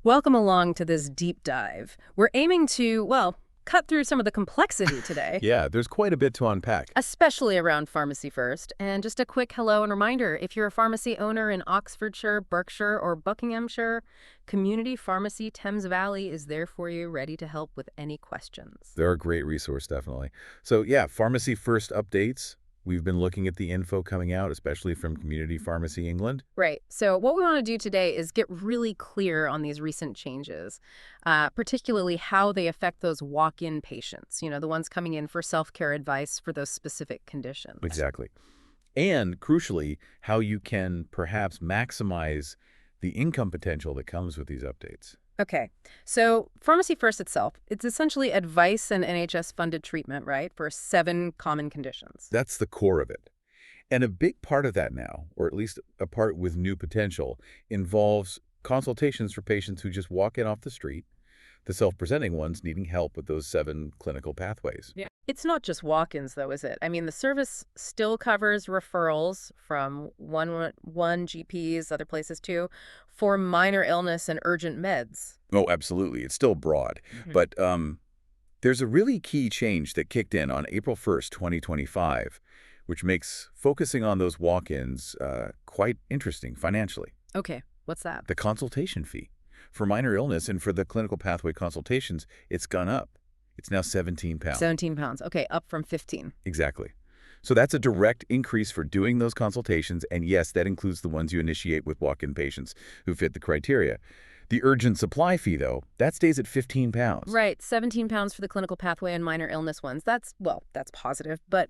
Welcome along to this deep dive. We're aiming to, well, cut through some of the complexity today, Yeah, there's quite a bit to unpack. especially around Pharmacy First. And just a quick hello and reminder, if you're a pharmacy owner in Oxfordshire, Berkshire, or Buckinghamshire, Community Pharmacy Thames Valley is there for you, ready to help with any questions. They're a great resource, definitely. So yeah, Pharmacy First updates. We've been looking at the info coming out, especially from Community Pharmacy England. Right. So what we want to do today is get really clear on these recent changes, particularly how they affect those walk-in patients, the ones coming in for self-care advice for those specific conditions. Exactly. And crucially, how you can perhaps maximize the income potential that comes with these updates. Okay. So Pharmacy First itself, it's essentially advice and NHS-funded treatment, right, for 7 common conditions. That's the core of it. And a big part of that now, or at least a part with new potential, involves consultations for patients who just walk in off the street, the self-presenting ones needing help with those 7 clinical pathways. Yeah. It's not just walk-ins, though, is it? I mean, the service still covers referrals from one GPs, other places too, for minor illness and urgent meds. Oh, absolutely. It's still broad. But there's a really key change that kicked in on April 1st, 2025, which makes focusing on those walk-ins quite interesting financially. Okay, what's that? The consultation fee. For minor illness and for the clinical pathway consultations, it's gone up. It's now £17. 17 pounds. Okay, up from 15. Exactly. So that's a direct increase for doing those consultations, and yes, that includes the ones you initiate with walk-in patients who fit the criteria. The urgent supply fee, though, that stays at £15. Right, 17 pounds for the clinical pathway and minor illness ones. That's positive. But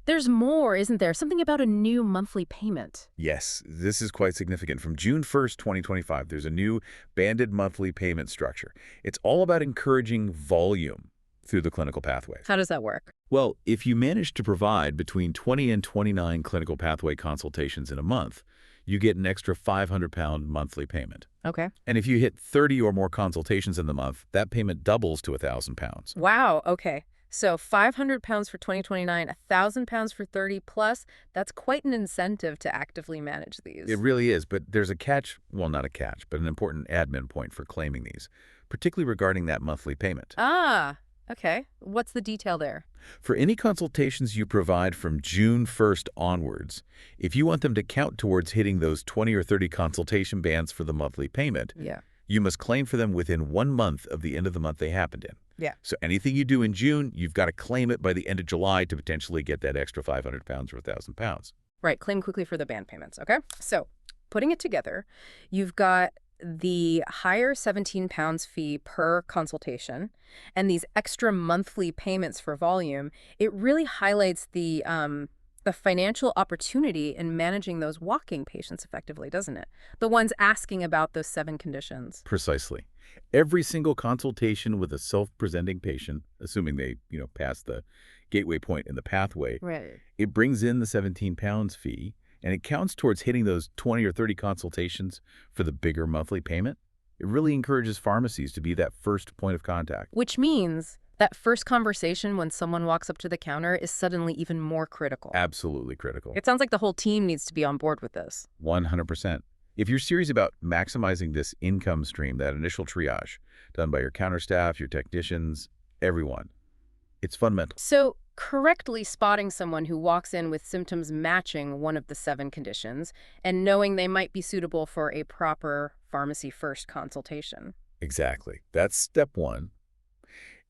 there's more, isn't there? Something about a new monthly payment. Yes, this is quite significant. From June 1st, 2025, there's a new banded monthly payment structure. It's all about encouraging volume through the clinical pathways. How does that work? Well, if you manage to provide between 20 and 29 clinical pathway consultations in a month, you get an extra £500 monthly payment. Okay. And if you hit 30 or more consultations in the month, that payment doubles to £1,000. Wow, okay. So 500 pounds for 2029, 1,000 pounds for 30 plus. That's quite an incentive to actively manage these. It really is, but there's a catch, well, not a catch, but an important admin point for claiming these, particularly regarding that monthly payment. Ah, okay. What's the detail there? For any consultations you provide from June 1st onwards, if you want them to count towards hitting those 20 or 30 consultation bands for the monthly payment, Yeah. you must claim for them within 1 month of the end of the month they happened in. Yeah. So anything you do in June, you've got to claim it by the end of July to potentially get that extra £500 or £1,000. Right, claim quickly for the band payments, okay? So, putting it together, you've got the higher 17 pounds fee per consultation and these extra monthly payments for volume. It really highlights the financial opportunity in managing those walking patients effectively, doesn't it? The ones asking about those 7 conditions. Precisely. Every single consultation with a self-presenting patient, assuming they, pass the gateway point in the pathway, Right. it brings in the £17 fee, and it counts towards hitting those 20 or 30 consultations for the bigger monthly payment. It really encourages pharmacies to be that first point of contact. Which means that first conversation when someone walks up to the counter is suddenly even more critical. Absolutely critical. It sounds like the whole team needs to be on board with this. 100%. If you're serious about maximizing this income stream, that initial triage done by your counter staff, your technicians, everyone, it's fundamental. So, correctly spotting someone who walks in with symptoms matching one of the 7 conditions and knowing they might be suitable for a proper Pharmacy First consultation. Exactly. That's step 1.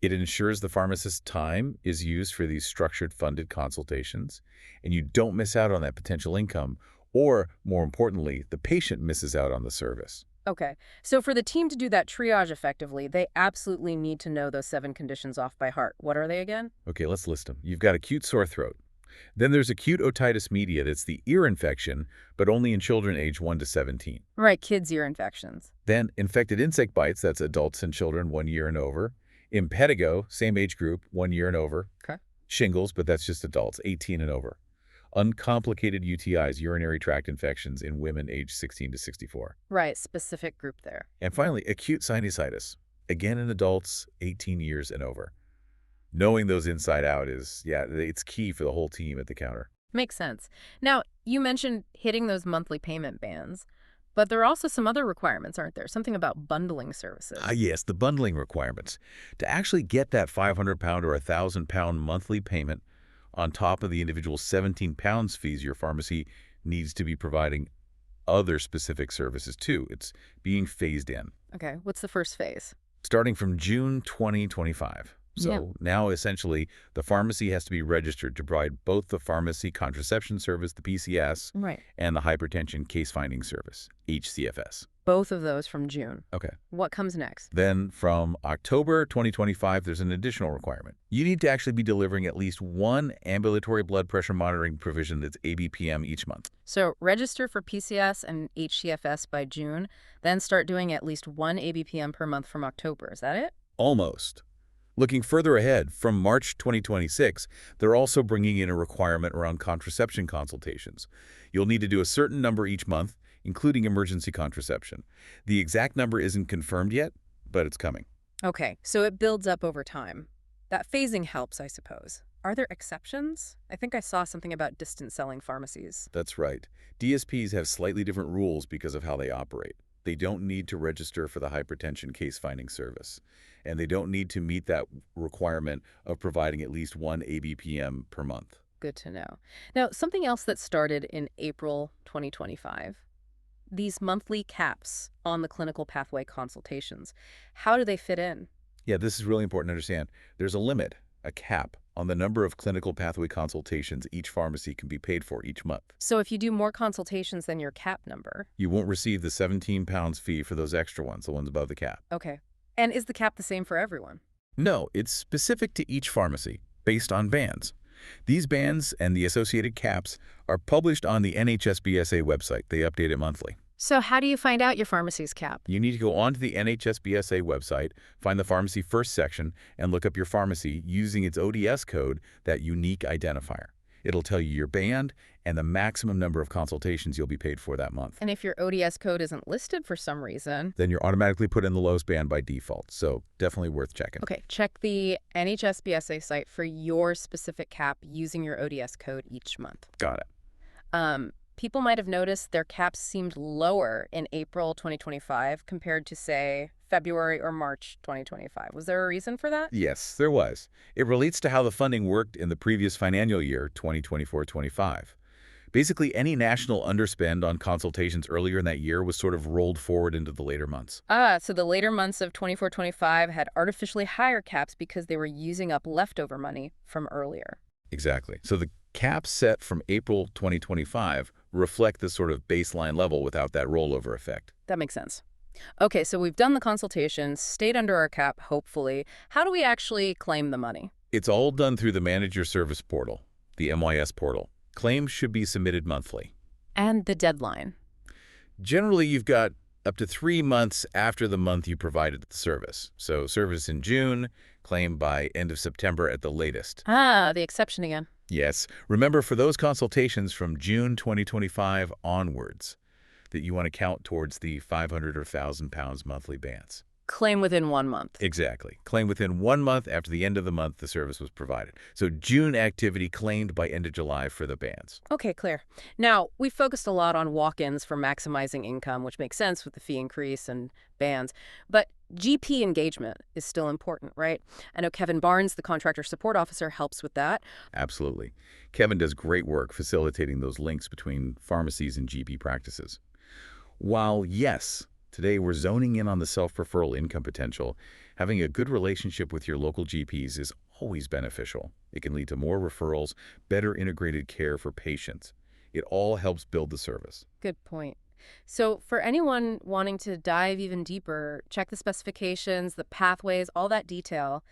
It ensures the pharmacist's time is used for these structured funded consultations, and you don't miss out on that potential income, or, more importantly, the patient misses out on the service. Okay, so for the team to do that triage effectively, they absolutely need to know those 7 conditions off by heart. What are they again? Okay, let's list them. You've got acute sore throat. Then there's acute otitis media. That's the ear infection, but only in children age 1 to 17. Right, kids' ear infections. Then infected insect bites. That's adults and children 1 year and over. Impetigo, same age group, 1 year and over. Okay. Shingles, but that's just adults, 18 and over. Uncomplicated UTIs, urinary tract infections in women aged 16 to 64. Right, specific group there. And finally, acute sinusitis, again in adults 18 years and over. Knowing those inside out is, it's key for the whole team at the counter. Makes sense. Now, you mentioned hitting those monthly payment bands. But there are also some other requirements, aren't there? Something about bundling services. Yes, the bundling requirements. To actually get that £500 or £1,000 monthly payment on top of the individual £17 fees, your pharmacy needs to be providing other specific services too. It's being phased in, Okay, what's the first phase? starting from June 2025. Yeah. So now essentially the pharmacy has to be registered to provide both the pharmacy contraception service, the PCS, Right. and the hypertension case finding service, HCFS. Both of those from June. Okay. What comes next? Then from October 2025, there's an additional requirement. You need to actually be delivering at least one ambulatory blood pressure monitoring provision that's ABPM each month. So register for PCS and HCFS by June, then start doing at least one ABPM per month from October. Is that it? Almost. Looking further ahead, from March 2026, they're also bringing in a requirement around contraception consultations. You'll need to do a certain number each month, including emergency contraception. The exact number isn't confirmed yet, but it's coming. Okay, so it builds up over time. That phasing helps, I suppose. Are there exceptions? I think I saw something about distance selling pharmacies. That's right. DSPs have slightly different rules because of how they operate. They don't need to register for the hypertension case finding service, and they don't need to meet that requirement of providing at least one ABPM per month. Good to know. Now, something else that started in April 2025, these monthly caps on the clinical pathway consultations. How do they fit in? Yeah, this is really important to understand. There's a limit, a cap, on the number of clinical pathway consultations each pharmacy can be paid for each month. So if you do more consultations than your cap number. You won't receive the £17 fee for those extra ones, the ones above the cap. Okay. And is the cap the same for everyone? No, it's specific to each pharmacy, based on bands. These bands and the associated caps are published on the NHS BSA website. They update it monthly. So how do you find out your pharmacy's cap? You need to go onto the NHS BSA website, find the Pharmacy First section, and look up your pharmacy using its ODS code, that unique identifier. It'll tell you your band and the maximum number of consultations you'll be paid for that month. And if your ODS code isn't listed for some reason. Then you're automatically put in the lowest band by default, so definitely worth checking. Okay, check the NHS BSA site for your specific cap using your ODS code each month. Got it. People might have noticed their caps seemed lower in April 2025 compared to, say, February or March 2025. Was there a reason for that? Yes, there was. It relates to how the funding worked in the previous financial year, 2024-25. Basically, any national underspend on consultations earlier in that year was sort of rolled forward into the later months. So the later months of 24-25 had artificially higher caps because they were using up leftover money from earlier. Exactly. So the caps set from April 2025 reflect this sort of baseline level without that rollover effect. That makes sense. Okay, so we've done the consultations, stayed under our cap, hopefully. How do we actually claim the money? It's all done through the Manage Your Service portal, the MYS portal. Claims should be submitted monthly. And the deadline. Generally, you've got up to 3 months after the month you provided the service. So service in June, claim by end of September at the latest. The exception again. Yes. Remember, for those consultations from June 2025 onwards, that you want to count towards the £500 or £1,000 monthly bands. Claim within 1 month. Exactly. Claim within 1 month after the end of the month the service was provided. So June activity claimed by end of July for the bands. Okay, clear. Now, we focused a lot on walk-ins for maximizing income, which makes sense with the fee increase and bans. But GP engagement is still important, right? I know Kevin Barnes, the contractor support officer, helps with that. Absolutely. Kevin does great work facilitating those links between pharmacies and GP practices. While, yes, today we're zoning in on the self-referral income potential, having a good relationship with your local GPs is always beneficial. It can lead to more referrals, better integrated care for patients. It all helps build the service. Good point. So for anyone wanting to dive even deeper, check the specifications, the pathways, all that detail,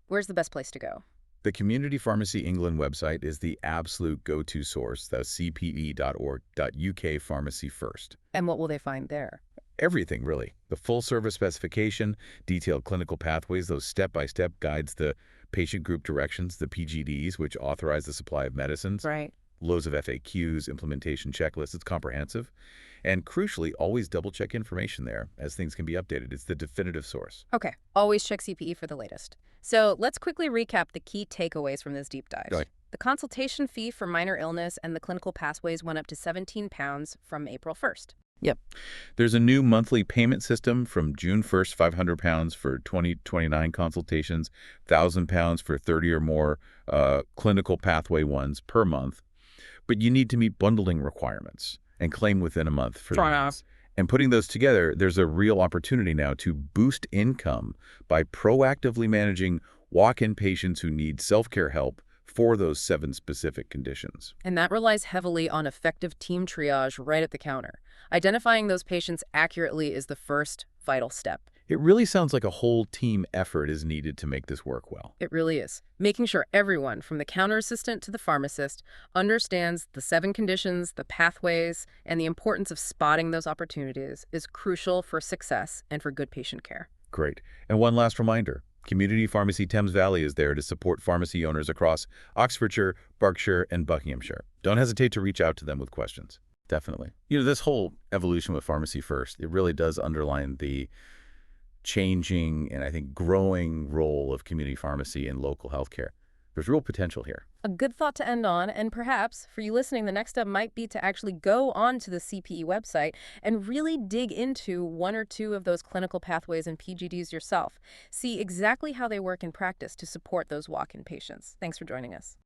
where's the best place to go? The Community Pharmacy England website is the absolute go-to source. That's cpe.org.uk Pharmacy First. And what will they find there? Everything, really. The full service specification, detailed clinical pathways, those step-by-step guides, the patient group directions, the PGDs, which authorize the supply of medicines. Right. Loads of FAQs, implementation checklists. It's comprehensive. And crucially, always double-check information there, as things can be updated. It's the definitive source. Okay. Always check CPE for the latest. So let's quickly recap the key takeaways from this deep dive. Go ahead. The consultation fee for minor illness and the clinical pathways went up to £17 from April 1st. Yep. There's a new monthly payment system from June 1st, £500 for 2029 consultations, £1,000 for 30 or more clinical pathway ones per month. But you need to meet bundling requirements and claim within a month for Fair these. enough. And putting those together, there's a real opportunity now to boost income by proactively managing walk-in patients who need self-care help for those 7 specific conditions. And that relies heavily on effective team triage right at the counter. Identifying those patients accurately is the first vital step. It really sounds like a whole team effort is needed to make this work well. It really is. Making sure everyone, from the counter assistant to the pharmacist, understands the 7 conditions, the pathways, and the importance of spotting those opportunities is crucial for success and for good patient care. Great. And one last reminder. Community Pharmacy Thames Valley is there to support pharmacy owners across Oxfordshire, Berkshire, and Buckinghamshire. Don't hesitate to reach out to them with questions. Definitely. This whole evolution with Pharmacy First, it really does underline the changing and I think growing role of community pharmacy in local healthcare. There's real potential here. A good thought to end on, and perhaps for you listening, the next step might be to actually go onto the CPE website and really dig into 1 or 2 of those clinical pathways and PGDs yourself. See exactly how they work in practice to support those walk-in patients. Thanks for joining us.